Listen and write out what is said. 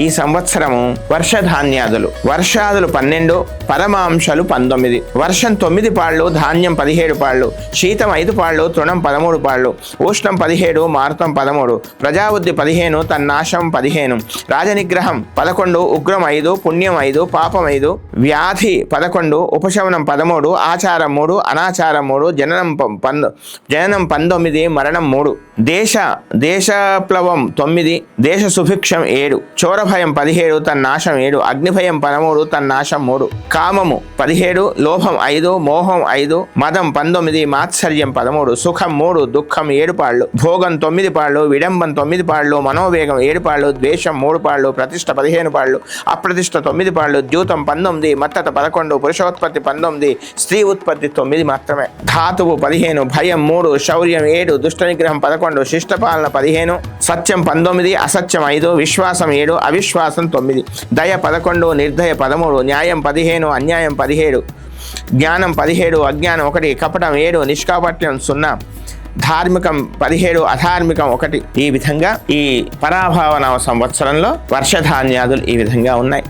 ఈ సంవత్సరము వర్షధాన్యాదులు. వర్షాదులు 12, పరమాంశాలు 19. వర్షం 9 పాళ్ళు, ధాన్యం 17 పాళ్ళు, శీతం 5 పాళ్ళు, తృణం 13 పాళ్ళు, ఉష్ణం 17, మారుతం 13, ప్రజాబుద్ధి 15, తన్నాశం 15, రాజనిగ్రహం 11, ఉగ్రం 5, పుణ్యం 5, పాపం 5, వ్యాధి 11, ఉపశమనం 13, ఆచారం 3, అనాచారం 3, జననం 19, మరణం 3, దేశప్లవం 9, దేశ సుభిక్షం 7, చోరభయం 17, తన్నాశం 7, అగ్నిభయం 13, తన్నాశం 3, కామము 17, లోభం 5, మోహం 5, మదం 19, మాత్సర్యం 13, సుఖం 3, దుఃఖం 7 పాళ్ళు, భోగం 9 పాళ్ళు, విడంబం 9 పాళ్ళు, మనోవేగం 7 పాళ్ళు, ద్వేషం 3 పాళ్ళు, ప్రతిష్ట 15 పాళ్ళు, అప్రతిష్ట 9 పాళ్ళు, ద్యూతం 19, మత్తత 11, పురుషోత్పత్తి 19, స్త్రీ ఉత్పత్తి 9 మాత్రమే. ధాతువు 15, భయం 3, శౌర్యం 7, దుష్ట నిగ్రహం 11, శిష్టపాలన 15, సత్యం 19, అసత్యం 5, విశ్వాసం 7, అవిశ్వాసం 9, దయ 11, నిర్దయ 13, న్యాయం 15, అన్యాయం 17, జ్ఞానం 17, అజ్ఞానం 1, కపటం 7, నిష్కాపట్యం 0, ధార్మికం 17, అధార్మికం 1. ఈ విధంగా ఈ పరాభావ నవ సంవత్సరంలో వర్షధాన్యాదులు ఈ విధంగా ఉన్నాయి.